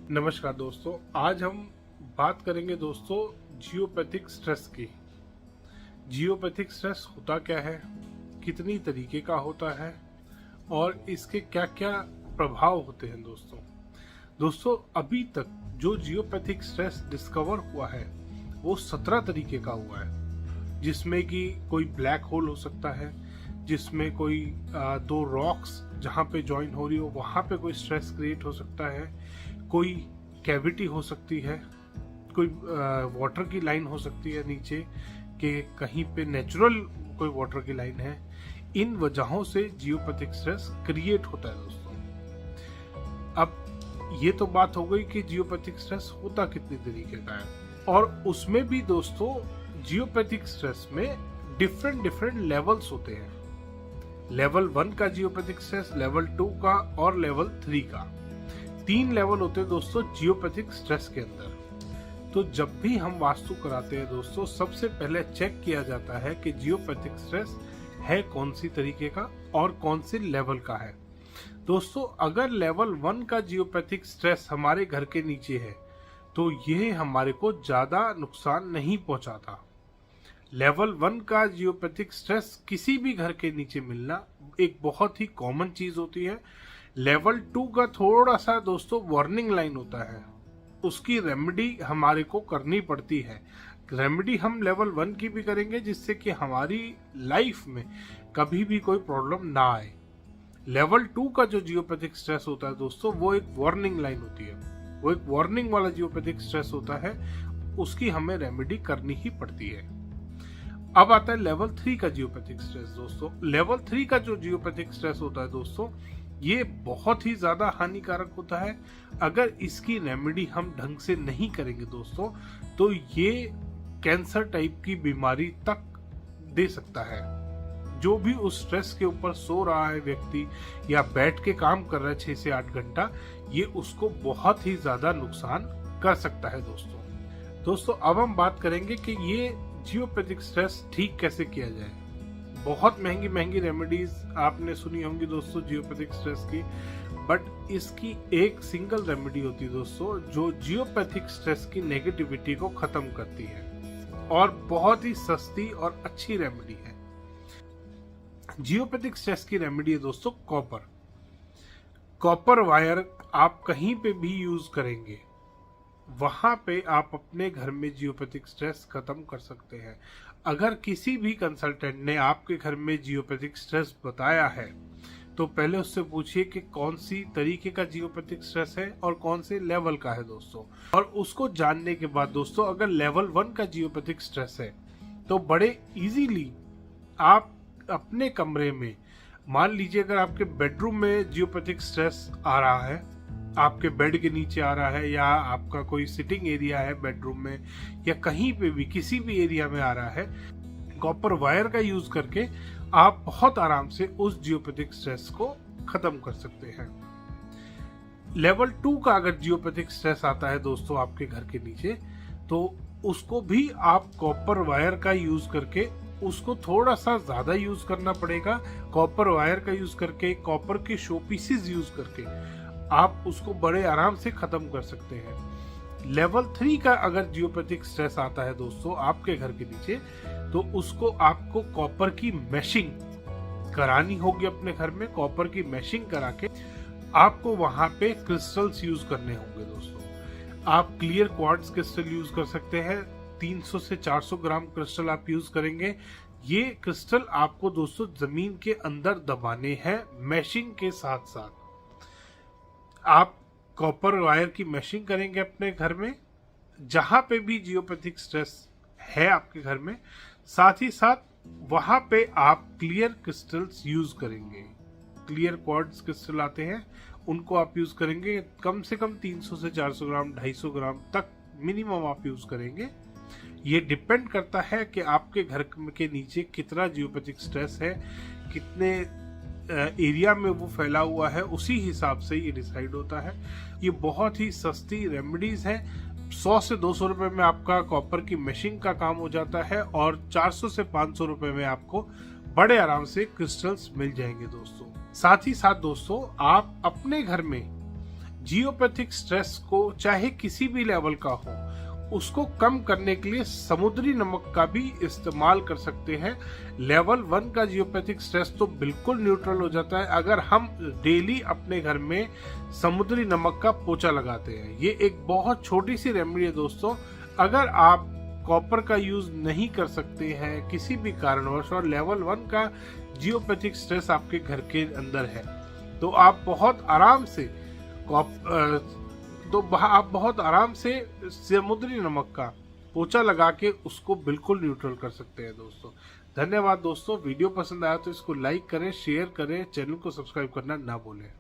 नमस्कार दोस्तों, आज हम बात करेंगे दोस्तों जियोपैथिक स्ट्रेस की। जियोपैथिक स्ट्रेस होता क्या है, कितनी तरीके का होता है और इसके क्या क्या प्रभाव होते हैं। दोस्तों अभी तक जो जियोपैथिक स्ट्रेस डिस्कवर हुआ है वो 17 तरीके का हुआ है, जिसमें कि कोई ब्लैक होल हो सकता है, जिसमें कोई दो रॉक्स जहाँ पे ज्वाइन हो रही हो वहाँ पे कोई स्ट्रेस क्रिएट हो सकता है, कोई कैविटी हो सकती है, कोई वाटर की लाइन हो सकती है नीचे के कहीं पे नेचुरल कोई वाटर की लाइन है। इन वजहों से जियोपैथिक स्ट्रेस क्रिएट होता है दोस्तों। अब ये तो बात हो गई कि जियोपैथिक स्ट्रेस होता कितनी तरीके का है, और उसमें भी दोस्तों जियोपैथिक स्ट्रेस में डिफरेंट लेवल्स होते हैं। लेवल 1 का जियोपैथिक स्ट्रेस, लेवल 2 का और लेवल 3 का। 3 लेवल होते हैं दोस्तों जियोपैथिक स्ट्रेस के अंदर। तो जब भी हम वास्तु कराते हैं दोस्तों, सबसे पहले चेक किया जाता है कि जियोपैथिक स्ट्रेस है कौन सी तरीके का और कौन से लेवल का है। दोस्तों अगर लेवल 1 का जियोपैथिक स्ट्रेस हमारे घर के नीचे है तो ये हमारे को ज्यादा नुकसान नहीं पहुंचाता। लेवल 1 का जियोपैथिक स्ट्रेस किसी भी घर के नीचे मिलना एक बहुत ही कॉमन चीज होती है। लेवल 2 का थोड़ा सा दोस्तों वार्निंग लाइन होता है, उसकी रेमेडी हमारे को करनी पड़ती है। रेमेडी हम लेवल 1 की भी करेंगे जिससे कि हमारी लाइफ में कभी भी कोई प्रॉब्लम ना आए। लेवल 2 का जो जियोपैथिक स्ट्रेस होता है दोस्तों वो एक वार्निंग लाइन होती है, वो एक वार्निंग वाला जियोपैथिक स्ट्रेस होता है, उसकी हमें रेमेडी करनी ही पड़ती है। अब आता है लेवल 3 का जियोपैथिक स्ट्रेस दोस्तों। लेवल 3 का जो जियोपैथिक स्ट्रेस होता है दोस्तों ये बहुत ही ज्यादा हानिकारक होता है। अगर इसकी रेमेडी हम ढंग से नहीं करेंगे दोस्तों तो ये कैंसर टाइप की बीमारी तक दे सकता है। जो भी उस स्ट्रेस के ऊपर सो रहा है व्यक्ति या बैठ के काम कर रहा है 6 से 8 घंटा, ये उसको बहुत ही ज्यादा नुकसान कर सकता है दोस्तों अब हम बात करेंगे कि ये जियोपैथिक स्ट्रेस ठीक कैसे किया जाए। बहुत महंगी रेमेडीज आपने सुनी होंगी दोस्तों जियोपैथिक स्ट्रेस की, बट इसकी एक सिंगल रेमेडी होती है दोस्तों जो जियोपैथिक स्ट्रेस की नेगेटिविटी को खत्म करती है, और बहुत ही सस्ती और अच्छी रेमेडी है। जियोपैथिक स्ट्रेस की रेमेडी है दोस्तों कॉपर वायर। आप कहीं पे भी यूज करेंगे वहां पे आप अपने घर में जियोपैथिक स्ट्रेस खत्म कर सकते हैं। अगर किसी भी कंसल्टेंट ने आपके घर में जियोपैथिक स्ट्रेस बताया है तो पहले उससे पूछिए कि कौन सी तरीके का जियोपैथिक स्ट्रेस है और कौन से लेवल का है दोस्तों। और उसको जानने के बाद दोस्तों अगर लेवल 1 का जियोपैथिक स्ट्रेस है तो बड़े इजीली आप अपने कमरे में, मान लीजिए अगर आपके बेडरूम में जियोपैथिक स्ट्रेस आ रहा है, आपके बेड के नीचे आ रहा है, या आपका कोई सिटिंग एरिया है बेडरूम में, या कहीं पे भी किसी भी एरिया में आ रहा है, कॉपर वायर का यूज करके आप बहुत आराम से उस जियोपैथिक स्ट्रेस को खत्म कर सकते हैं। लेवल 2 का अगर जियोपैथिक स्ट्रेस आता है दोस्तों आपके घर के नीचे, तो उसको भी आप कॉपर वायर का यूज करके, उसको थोड़ा सा ज्यादा यूज करना पड़ेगा। कॉपर वायर का यूज करके, कॉपर के शो पीसेस यूज करके आप उसको बड़े आराम से खत्म कर सकते हैं। लेवल 3 का अगर जियोपैथिक स्ट्रेस आता है दोस्तों आपके घर के नीचे, तो उसको आपको कॉपर की मैशिंग करानी होगी अपने घर में। कॉपर की मैशिंग करा के आपको वहां पे क्रिस्टल्स यूज करने होंगे दोस्तों। आप क्लियर क्वार्ट्ज क्रिस्टल यूज कर सकते हैं। 300 से 400 ग्राम क्रिस्टल आप यूज करेंगे। ये क्रिस्टल आपको दोस्तों जमीन के अंदर दबाने हैं मैशिंग के साथ साथ। आप कॉपर वायर की मैशिंग करेंगे अपने घर में जहां पे भी जियोपैथिक स्ट्रेस है आपके घर में, साथ ही साथ वहां पे आप क्लियर क्रिस्टल्स यूज करेंगे। क्लियर क्वार्ट्ज क्रिस्टल आते हैं, उनको आप यूज करेंगे। कम से कम 300 से 400 ग्राम 250 ग्राम तक मिनिमम आप यूज करेंगे। ये डिपेंड करता है कि आपके घर के नीचे कितना जियोपैथिक स्ट्रेस है, कितने एरिया में वो फैला हुआ है, उसी हिसाब से ये डिसाइड होता है। ये बहुत ही सस्ती रेमेडीज है। 100 से 200 रुपए में आपका कॉपर की मैशिंग का काम हो जाता है, और 400 से 500 रुपए में आपको बड़े आराम से क्रिस्टल्स मिल जाएंगे दोस्तों। साथ ही साथ दोस्तों आप अपने घर में जियोपैथिक स्ट्रेस को चाहे किसी भी लेवल का हो उसको कम करने के लिए समुद्री नमक का भी इस्तेमाल कर सकते हैं। लेवल 1 का जियोपैथिक स्ट्रेस तो बिल्कुल न्यूट्रल हो जाता है अगर हम डेली अपने घर में समुद्री नमक का पोछा लगाते हैं। ये एक बहुत छोटी सी रेमेडी है दोस्तों। अगर आप कॉपर का यूज नहीं कर सकते हैं किसी भी कारणवश और लेवल 1 का जियोपैथिक स्ट्रेस आपके घर के अंदर है तो आप बहुत आराम से समुद्री नमक का पोछा लगा के उसको बिल्कुल न्यूट्रल कर सकते हैं दोस्तों। धन्यवाद दोस्तों। वीडियो पसंद आया तो इसको लाइक करें, शेयर करें, चैनल को सब्सक्राइब करना ना भूलें।